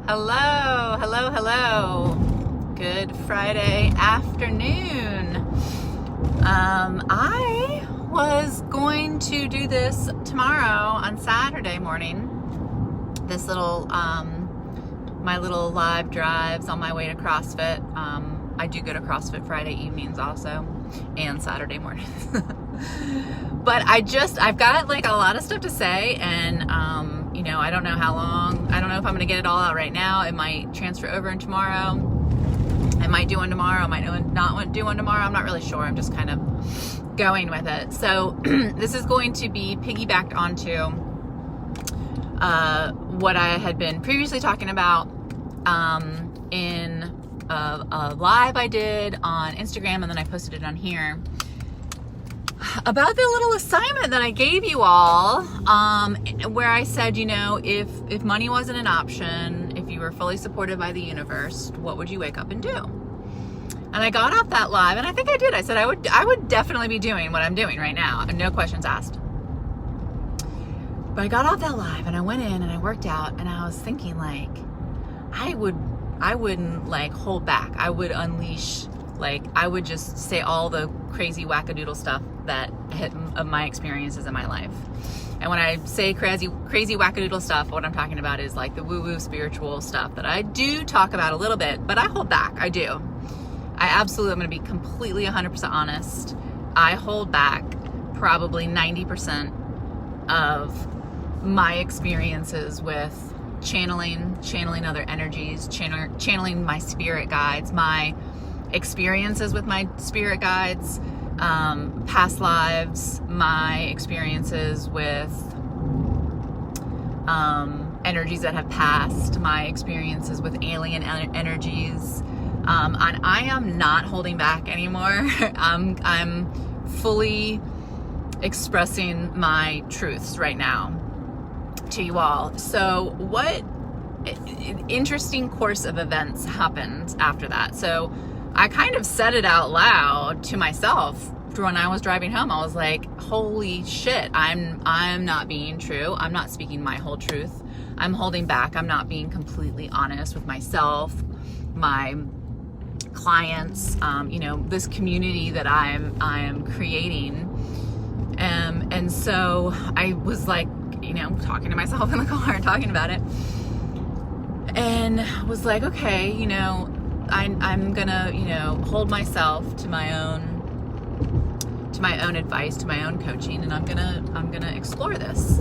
Hello, hello, hello. Good Friday afternoon. I was going to do this tomorrow on Saturday morning. This little, my little live drives on my way to CrossFit. I do go to CrossFit Friday evenings also, and Saturday mornings. But I've got like a lot of stuff to say, and I don't know how long. I don't know if I'm going to get it all out right now. It might transfer over in tomorrow. I might do one tomorrow. I might not do one tomorrow. I'm not really sure. I'm just kind of going with it. So this is going to be piggybacked onto what I had been previously talking about in a live I did on Instagram, and then I posted it on here, about the little assignment that I gave you all, where I said, if money wasn't an option, if you were fully supported by the universe, what would you wake up and do? And I got off that live, and I think I did. I said I would definitely be doing what I'm doing right now, and no questions asked. But I got off that live, and I went in and I worked out, and I was thinking, like, I wouldn't like hold back. I would unleash, like, I would just say all the crazy wackadoodle stuff that of my experiences in my life. And when I say crazy wackadoodle stuff, what I'm talking about is like the woo-woo spiritual stuff that I do talk about a little bit, but I hold back. I do. I absolutely am going to be completely 100% honest. I hold back probably 90% of my experiences with channeling other energies, channeling my spirit guides, my experiences with my spirit guides, past lives, my experiences with energies that have passed, my experiences with alien energies, and I am not holding back anymore. I'm fully expressing my truths right now to you all. So what interesting course of events happened after that? So I kind of said it out loud to myself when I was driving home. I was like, holy shit, I'm not being true. I'm not speaking my whole truth. I'm holding back. I'm not being completely honest with myself, my clients, this community that I am creating. And so I was like, talking to myself in the car, talking about it, and was like, okay, I'm gonna, hold myself to my own advice, to my own coaching, and I'm gonna explore this.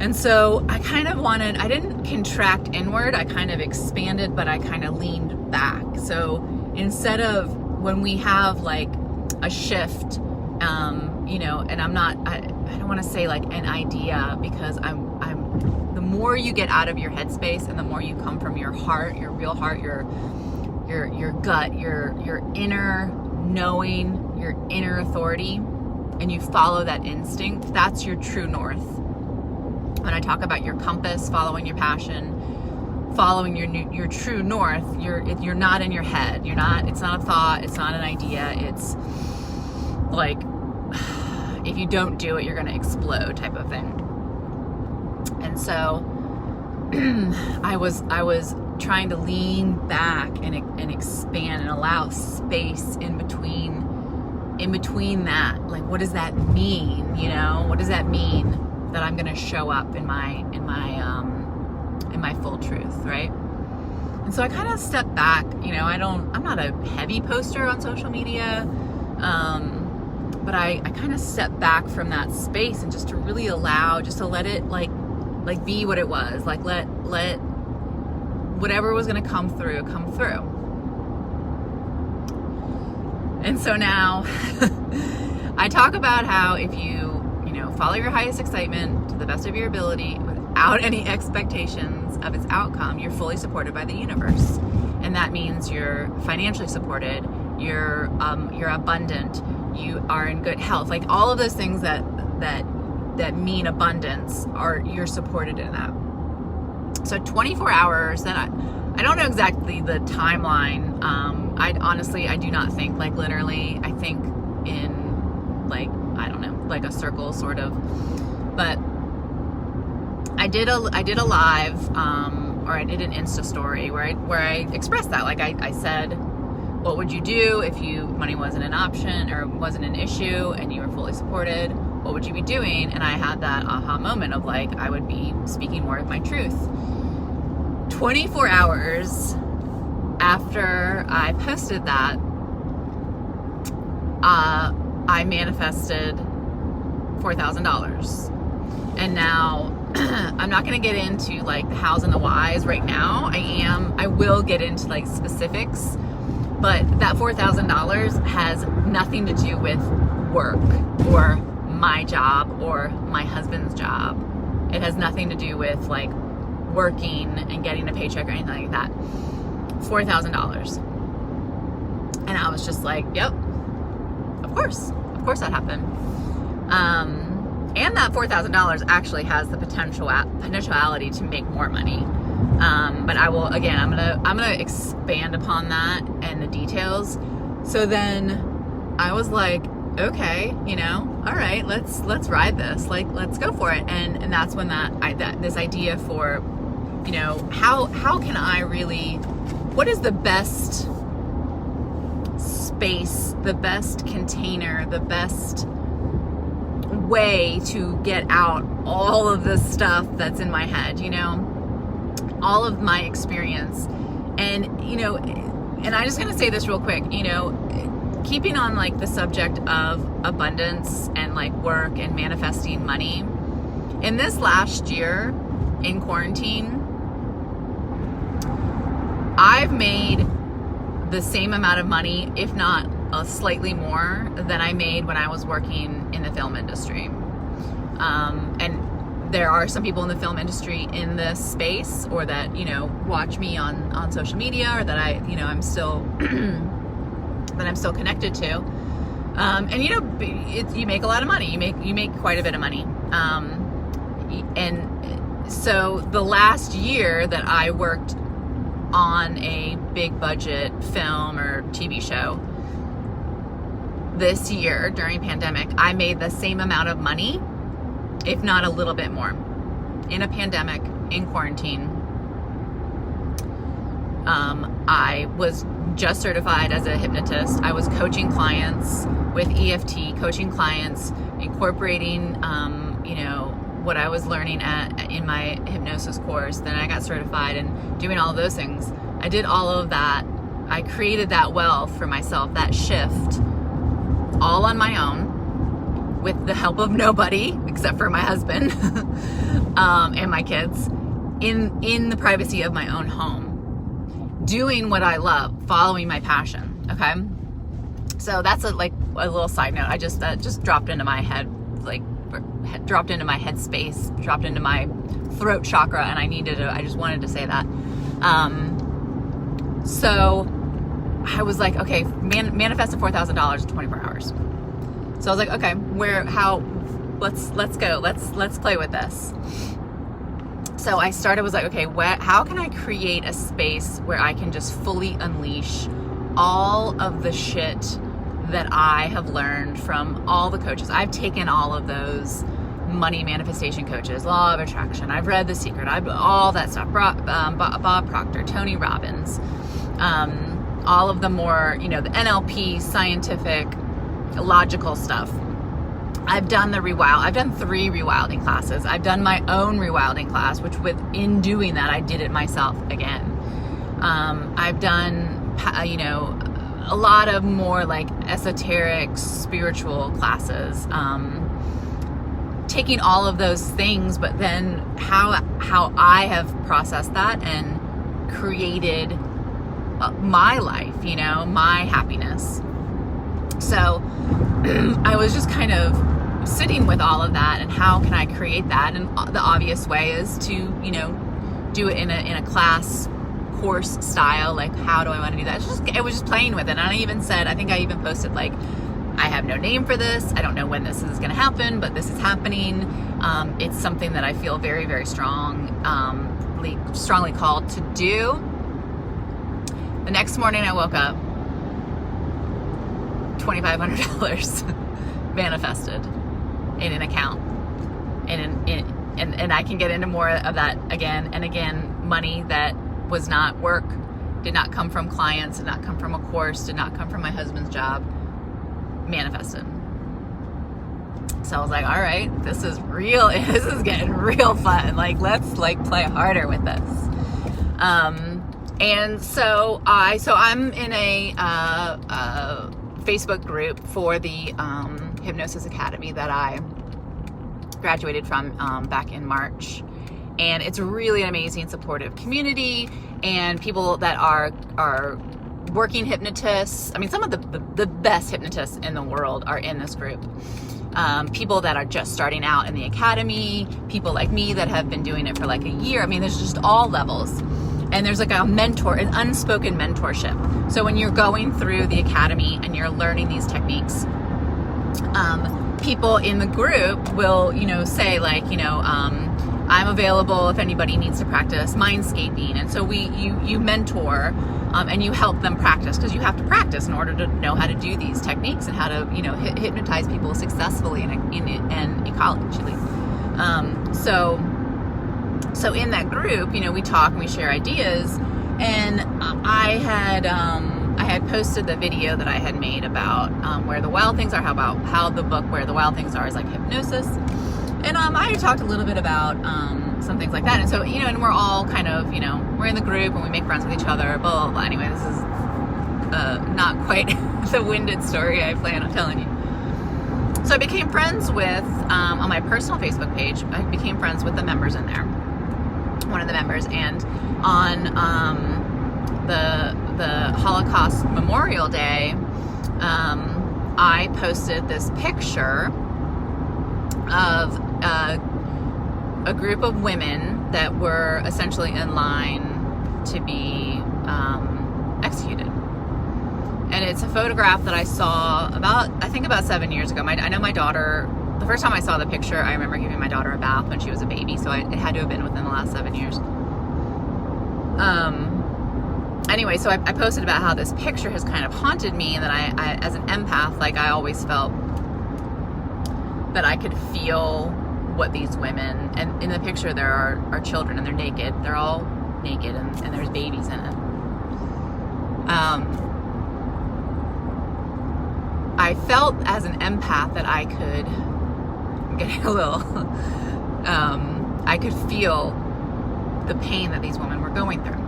And so I kind of I didn't contract inward, I kind of expanded, but I kind of leaned back. So instead of when we have like a shift, and I don't want to say like an idea, because the more you get out of your headspace and the more you come from your heart, your real heart, your gut, your inner knowing, your inner authority, and you follow that instinct, that's your true north. When I talk about your compass, following your passion, following your true north, you're not in your head. It's not a thought, it's not an idea, it's like, if you don't do it, you're going to explode type of thing. And so I was trying to lean back and expand and allow space in between that. Like, what does that mean? What does that mean that I'm going to show up in my full truth, right? And so I kind of stepped back. I'm not a heavy poster on social media. But I kind of stepped back from that space, and just to really let it like be what it was, like let whatever was going to come through. And so now I talk about how if you follow your highest excitement to the best of your ability without any expectations of its outcome, you're fully supported by the universe. And that means you're financially supported, you're abundant, you are in good health, like all of those things that mean abundance, you're supported in that. So 24 hours, then I don't know exactly the timeline. I do not think like linearly. I think in like, I don't know, like a circle sort of. But I did a live, or I did an Insta story where I expressed that. Like I said, what would you do if money wasn't an option or wasn't an issue and you were fully supported? What would you be doing? And I had that aha moment of like, I would be speaking more of my truth. 24 hours after I posted that, I manifested $4,000. And now I'm not going to get into like the hows and the whys right now. I will get into like specifics, but that $4,000 has nothing to do with work or my job or my husband's job. It has nothing to do with like working and getting a paycheck or anything like that. $4,000. And I was just like, yep, of course that happened. And that $4,000 actually has the potentiality to make more money. But I will, again, I'm gonna expand upon that and the details. So then I was like, okay, all right, let's ride this. Like, let's go for it. And that's when this idea for, how can I really, what is the best space, the best container, the best way to get out all of the stuff that's in my head, all of my experience. And, and I'm just going to say this real quick, keeping on like the subject of abundance and like work and manifesting money. In this last year in quarantine, I've made the same amount of money, if not slightly more, than I made when I was working in the film industry. And there are some people in the film industry in this space, or that, watch me on social media, or that I'm still that I'm still connected to. And you make a lot of money. You make quite a bit of money. And so the last year that I worked on a big budget film or TV show, this year during pandemic, I made the same amount of money, if not a little bit more, in a pandemic, in quarantine. I was just certified as a hypnotist. I was coaching clients with EFT, coaching clients, incorporating, what I was learning in my hypnosis course. Then I got certified and doing all of those things. I did all of that. I created that wealth for myself, that shift, all on my own, with the help of nobody except for my husband and my kids, in the privacy of my own home, doing what I love, following my passion. Okay, so that's a little side note. That just dropped into my head, dropped into my head space, dropped into my throat chakra, and I just wanted to say that. So I was like, okay, manifested $4,000 in 24 hours. So I was like, okay, let's go. Let's play with this. So I was like, okay, how can I create a space where I can just fully unleash all of the shit that I have learned from all the coaches? I've taken all of those money manifestation coaches, law of attraction. I've read The Secret. All that stuff. Bob Proctor, Tony Robbins, all of the more, the NLP, scientific, logical stuff. I've done I've done 3 rewilding classes. I've done my own rewilding class, which in doing that, I did it myself again. I've done, a lot of more like esoteric, spiritual classes. Taking all of those things, but then how I have processed that and created my life, my happiness. So I was just kind of sitting with all of that, and how can I create that? And the obvious way is to, do it in a class course style. Like, how do I want to do that? It was just playing with it. And I think I even posted like, I have no name for this. I don't know when this is going to happen, but this is happening. It's something that I feel very, very strongly called to do. The next morning I woke up, $2,500 manifested in an account. And I can get into more of that again and again. money that was not work, did not come from clients, did not come from a course, did not come from my husband's job, manifested. So I was like, all right, this is real. This is getting real fun. Like, let's like play harder with this. And so I'm in a Facebook group for the Hypnosis Academy that I graduated from back in March. And it's really an amazing, supportive community, and people that are working hypnotists. I mean, some of the best hypnotists in the world are in this group. People that are just starting out in the academy, people like me that have been doing it for like a year. I mean, there's just all levels. And there's like a mentor, an unspoken mentorship. So when you're going through the academy and you're learning these techniques, people in the group will, say like, I'm available if anybody needs to practice mindscaping. And so you mentor, and you help them practice, because you have to practice in order to know how to do these techniques and how to, hypnotize people successfully and ecologically. So in that group, we talk and we share ideas. And I had posted the video that I had made about Where the Wild Things Are, how the book Where the Wild Things Are is like hypnosis. And I had talked a little bit about some things like that. And so, and we're all kind of, we're in the group and we make friends with each other, blah, blah, blah. Anyway, this is not quite the winded story I plan on telling you. So I became friends with, on my personal Facebook page, I became friends with the members in there, one of the members. And on the Holocaust Memorial Day, I posted this picture of a group of women that were essentially in line to be executed. And it's a photograph that I saw about 7 years ago. I know my daughter, the first time I saw the picture, I remember giving my daughter a bath when she was a baby, so it had to have been within the last 7 years. Anyway, so I posted about how this picture has kind of haunted me, and that I as an empath, like I always felt that I could feel what these women, and in the picture there are children and they're naked. They're all naked and there's babies in it. I felt as an empath that I could get a little, I could feel the pain that these women were going through.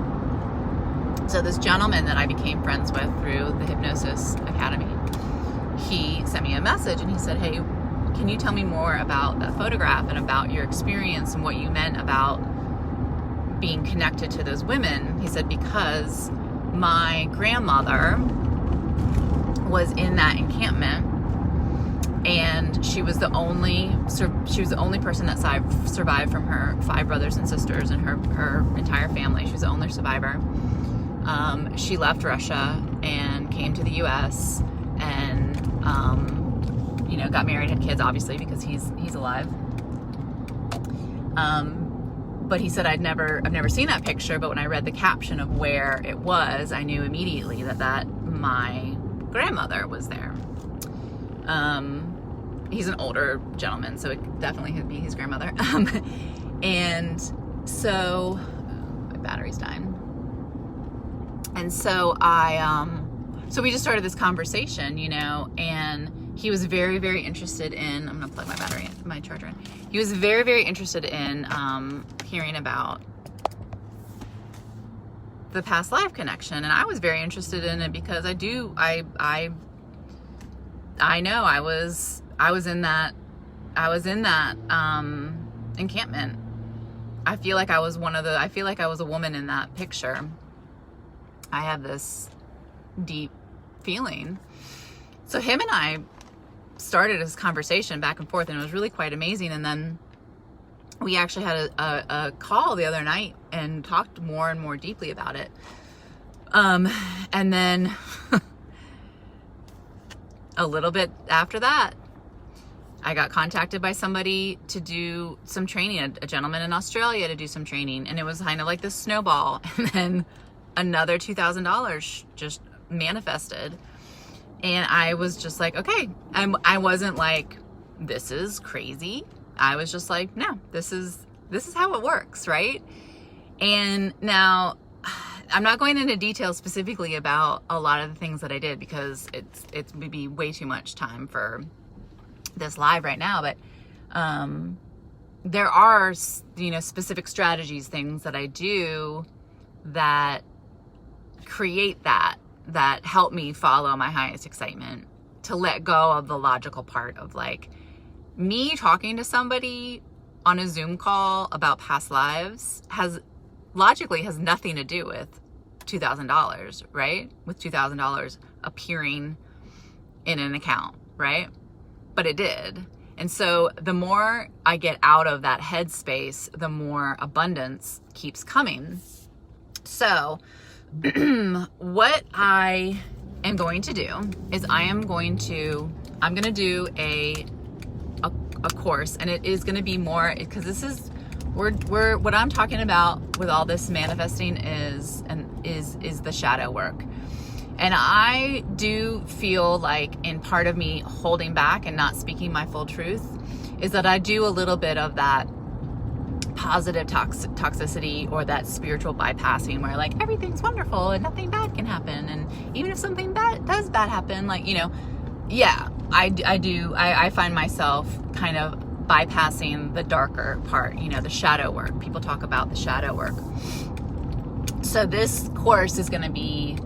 So this gentleman that I became friends with through the Hypnosis Academy, he sent me a message and he said, hey, can you tell me more about that photograph and about your experience and what you meant about being connected to those women? He said, because my grandmother was in that encampment, and she was the only person that survived from her 5 brothers and sisters and her entire family. She was the only survivor. She left Russia and came to the U.S. and got married, had kids, obviously, because he's alive. But he said, I've never seen that picture, but when I read the caption of where it was, I knew immediately that my grandmother was there. He's an older gentleman, so it definitely could be his grandmother. And so my battery's dying. And so so we just started this conversation, and he was very, very interested in, I'm gonna plug my charger in. He was very, very interested in hearing about the past life connection. And I was very interested in it because I know I was in that encampment. I feel like I was a woman in that picture. I have this deep feeling. So him and I started this conversation back and forth, and it was really quite amazing. And then we actually had a call the other night and talked more and more deeply about it. And then a little bit after that, I got contacted by somebody to do some training, a gentleman in Australia to do some training. And it was kind of like this snowball. And then another $2,000 just manifested. And I was just like, okay. I wasn't like, this is crazy. I was just like, no, this is how it works, right? And now I'm not going into detail specifically about a lot of the things that I did because it's maybe way too much time for this live right now, but there are, specific strategies, things that I do that create that help me follow my highest excitement, to let go of the logical part of like me talking to somebody on a Zoom call about past lives has nothing to do with $2,000, right? With $2,000 appearing in an account, right? But it did. And so the more I get out of that headspace, the more abundance keeps coming. So what I am going to do is I'm going to do a course, and it is going to be more, because this is, we're what I'm talking about with all this manifesting is the shadow work. And I do feel like, in part of me holding back and not speaking my full truth, is that I do a little bit of that positive toxicity, or that spiritual bypassing, where like everything's wonderful and nothing bad can happen, and even if something bad happen, like, yeah, I find myself kind of bypassing the darker part, the shadow work. People talk about the shadow work. So this course is going to be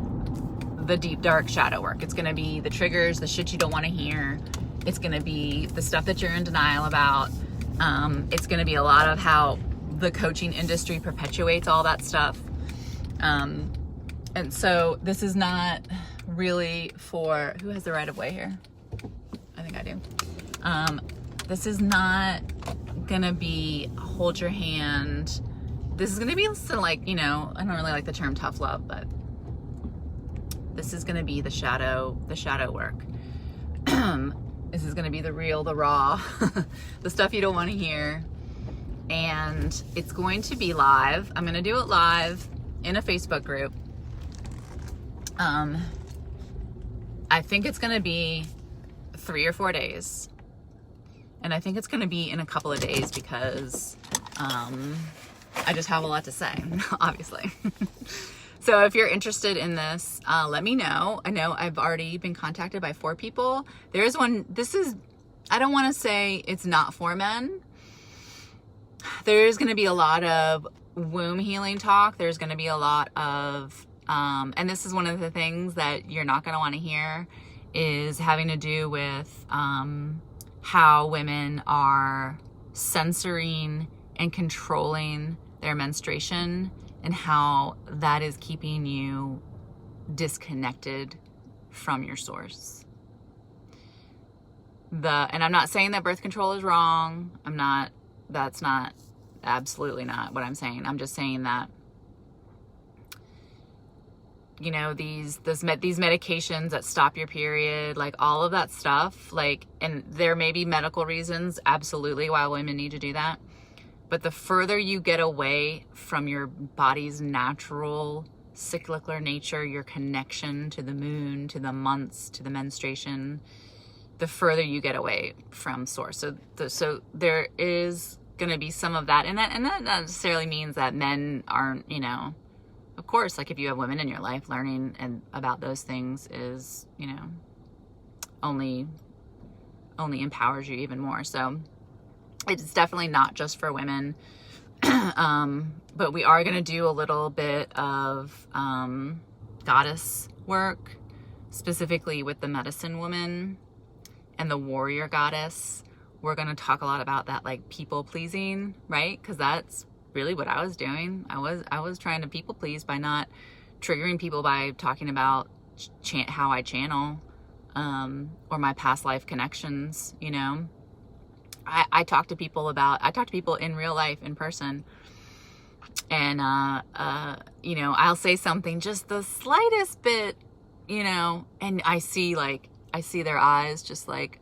the deep, dark shadow work. It's going to be the triggers, the shit you don't want to hear. It's going to be the stuff that you're in denial about. It's going to be a lot of how the coaching industry perpetuates all that stuff. And so this is not really for, who has the right of way here? I think I do. This is not going to be hold your hand. This is going to be like, I don't really like the term tough love, but this is going to be the shadow work. This is going to be the real, the raw, the stuff you don't want to hear. And it's going to be live. I'm going to do it live in a Facebook group. I think it's going to be 3 or 4 days. And I think it's going to be in a couple of days because I just have a lot to say, obviously. So if you're interested in this, let me know. I know I've already been contacted by 4 people. There's one, I don't want to say it's not for men. There's going to be a lot of womb healing talk. There's going to be a lot of, and this is one of the things that you're not going to want to hear, is having to do with how women are censoring and controlling their menstruation, and how that is keeping you disconnected from your source. And I'm not saying that birth control is wrong. That's absolutely not what I'm saying. I'm just saying that, these medications that stop your period, like all of that stuff, like, and there may be medical reasons, absolutely, why women need to do that. But the further you get away from your body's natural cyclical nature, your connection to the moon, to the months, to the menstruation, the further you get away from source. So there is going to be some of that. And that not necessarily means that men aren't, of course, like if you have women in your life, learning and about those things is, only empowers you even more. So it's definitely not just for women. But we are going to do a little bit of goddess work, specifically with the medicine woman and the warrior goddess. We're going to talk a lot about that, like people pleasing, right? Because that's really what I was doing. I was trying to people please by not triggering people by talking about how I channel, or my past life connections. I talk to people in real life, in person, and I'll say something just the slightest bit, and I see their eyes just like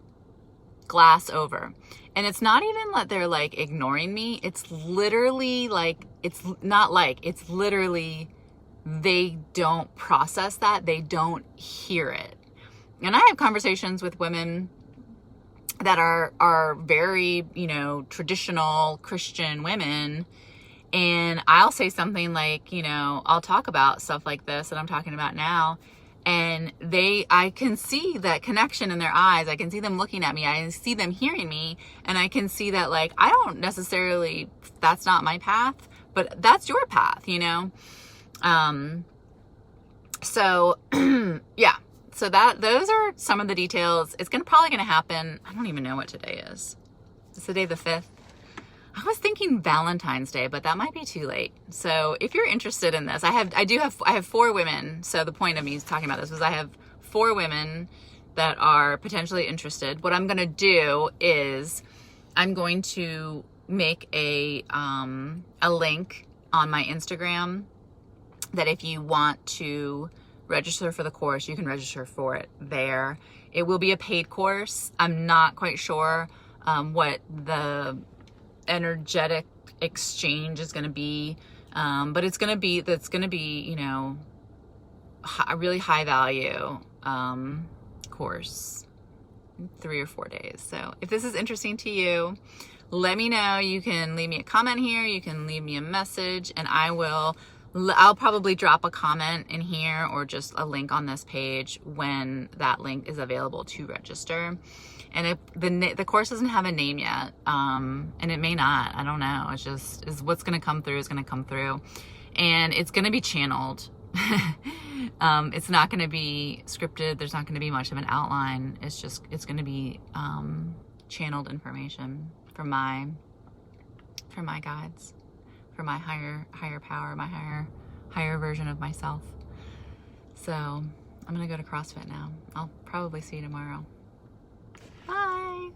glass over. And it's not even that they're like ignoring me. It's literally they don't process that. They don't hear it. And I have conversations with women that are very, traditional Christian women, And I'll say something like, you know, I'll talk about stuff like this that I'm talking about now. And I can see that connection in their eyes. I can see them looking at me. I see them hearing me. And I can see that, like, I don't necessarily, that's not my path, but that's your path, you know? So yeah, so those are some of the details. It's probably gonna happen. I don't even know what today is. It's the day the 5th. I was thinking Valentine's Day, but that might be too late. So if you're interested in this, I have 4 women. So the point of me talking about this was I have 4 women that are potentially interested. What I'm gonna do is I'm going to make a link on my Instagram that if you want to register for the course, you can register for it there. It will be a paid course. I'm not quite sure what the energetic exchange is going to be, but that's going to be, you know, a really high value course, 3 or 4 days. So if this is interesting to you, let me know. You can leave me a comment here, you can leave me a message, and I'll probably drop a comment in here or just a link on this page when that link is available to register. And the course doesn't have a name yet, and it may not. I don't know. It's just what's going to come through is going to come through, and it's going to be channeled. It's not going to be scripted. There's not going to be much of an outline. It's going to be channeled information from my guides, for my higher power, my higher version of myself. So I'm gonna go to CrossFit now. I'll probably see you tomorrow. Bye.